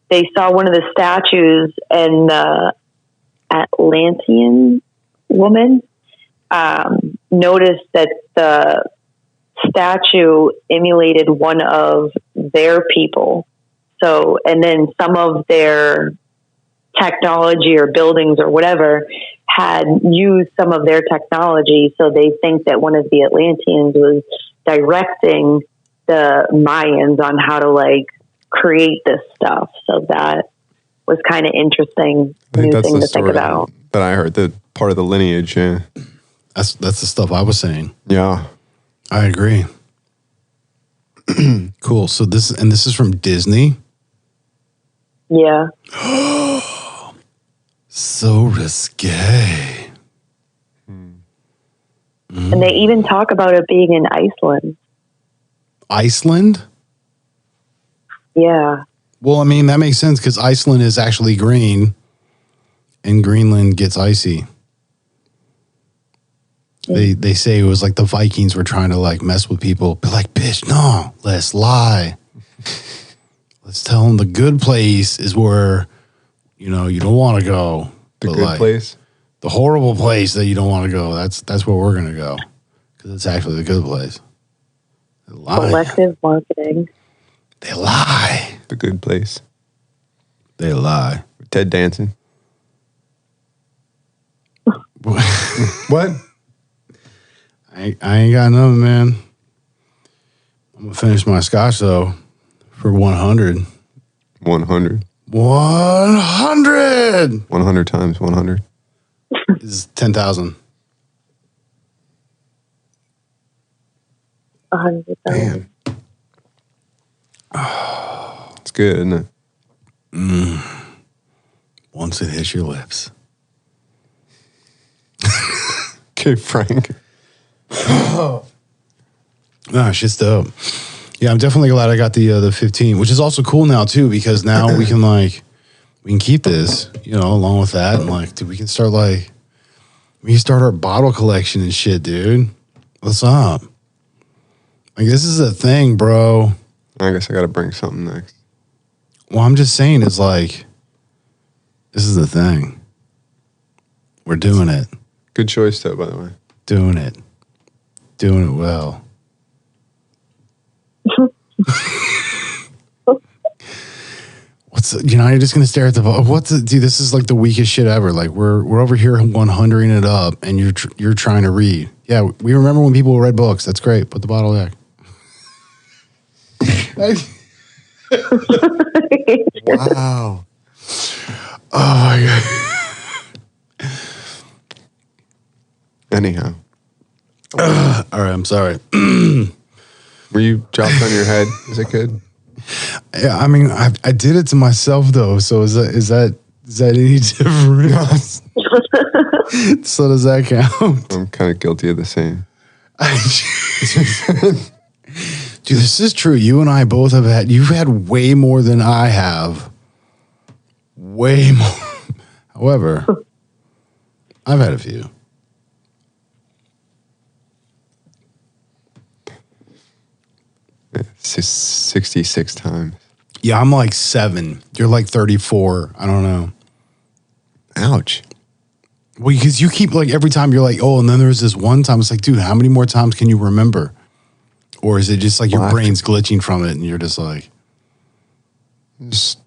they saw one of the statues, and the Atlantean woman noticed that the statue emulated one of their people. So, and then some of their technology or buildings or whatever had used some of their technology. So they think that one of the Atlanteans was directing the Mayans on how to, like, create this stuff. So that was kind of interesting, new thing to think about. That I heard, that part of the lineage, yeah. That's the stuff I was saying. Yeah. I agree. Cool. So this is from Disney. Yeah. So risque. And they even talk about it being in Iceland. Iceland? Yeah. Well, I mean, that makes sense because Iceland is actually green and Greenland gets icy. They say it was like the Vikings were trying to, like, mess with people. Be like, bitch, no, let's lie. Let's tell them the good place is where, you don't want to go. The good place? The horrible place that you don't want to go. That's where we're going to go. Because it's actually the good place. They lie. Selective marketing. They lie. The good place. They lie. Ted Danson. What? I ain't got nothing, man. I'm going to finish my Scotch, though, for 100. 100. 100! 100 times 100. Is 10,000. 100,000. It's good, isn't it? Once it hits your lips. Okay, Frank. No, shit's dope. Yeah, I'm definitely glad I got the 15, which is also cool now too, because now we can keep this, along with that, and dude, we can start our bottle collection and shit, dude. What's up? This is a thing, bro. I guess I got to bring something next. Well, I'm just saying, this is the thing. We're doing it. Good choice, though, by the way. Doing it well. You're just gonna stare at the dude, this is the weakest shit ever. We're over here 100ing it up and you're trying to read. Yeah, we remember when people read books. That's great. Put the bottle back. Wow. Oh my god. Anyhow. All right, I'm sorry. Were you dropped on your head? Is it good? Yeah, I did it to myself though. So is that any different? So does that count? I'm kind of guilty of the same. Dude, this is true. You and I both you've had way more than I have. Way more. However, I've had a few. Yeah, 66 times. Yeah, I'm 7. You're 34. I don't know. Ouch. Well, because you keep every time you're oh, and then there was this one time. It's dude, how many more times can you remember? Or is it just your brain's glitching from it and you're just just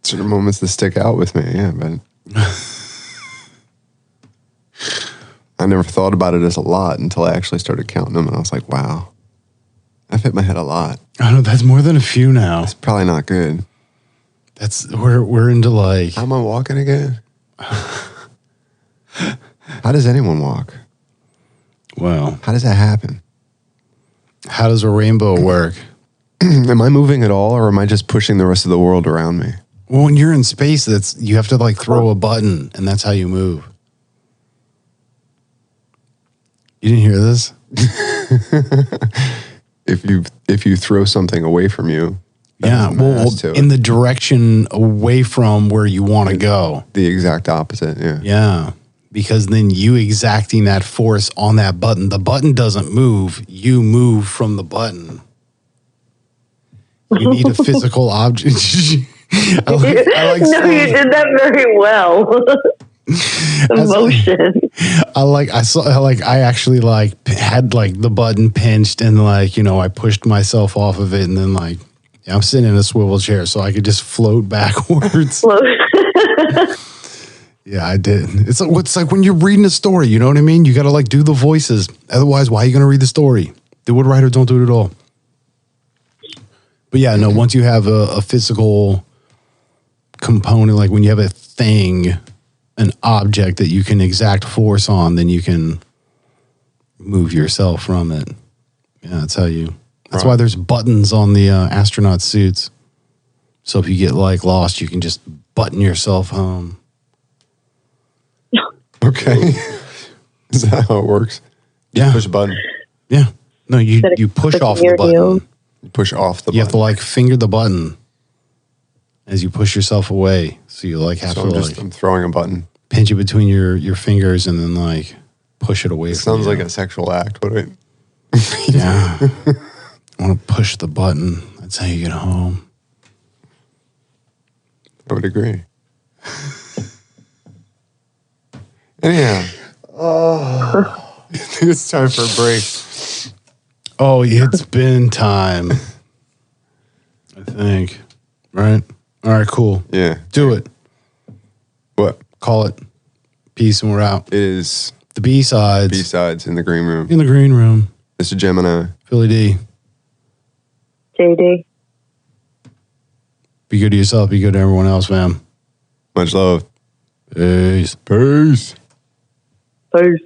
certain moments that stick out with me, yeah, but I never thought about it as a lot until I actually started counting them and I was like, wow, I've hit my head a lot. I know, that's more than a few now. It's probably not good. We're into How am I walking again? How does anyone walk? Well, how does that happen? How does a rainbow work? Am I moving at all, or am I just pushing the rest of the world around me? Well, when you're in space, you have to throw a button, and that's how you move. You didn't hear this? If you throw something away from you, yeah, in the direction away from where you want to go. The exact opposite, yeah. Yeah, because then you exacting that force on that button. The button doesn't move. You move from the button. You need a physical object. You did that very well. Emotion. I actually had the button pinched and I pushed myself off of it and then I'm sitting in a swivel chair so I could just float backwards. Yeah, I did. It's like when you're reading a story, you know what I mean? You got to do the voices. Otherwise, why are you going to read the story? Do it right or don't do it at all. But yeah, no, once you have a physical component, when you have a thing, an object that you can exact force on, then you can move yourself from it. Yeah, that's why there's buttons on the astronaut suits. So if you get lost, you can just button yourself home. Okay. Is that how it works? Yeah. Push a button. Yeah. No, you push off the button. You push off the button. You have to finger the button as you push yourself away. So you have I'm throwing a button. Pinch it between your fingers and then push it away. It sounds like a sexual act, but yeah. I want to push the button. That's how you get home. I would agree. Anyhow. Oh. It's time for a break. Oh, it's been time. I think. Right? All right, cool. Yeah. Do it. What? Call it. Peace and we're out. It is The B-sides. B-sides in the green room. In the green room. Mr. Gemini. Philly D. JD. Be good to yourself. Be good to everyone else, fam. Much love. Peace. Peace. Peace.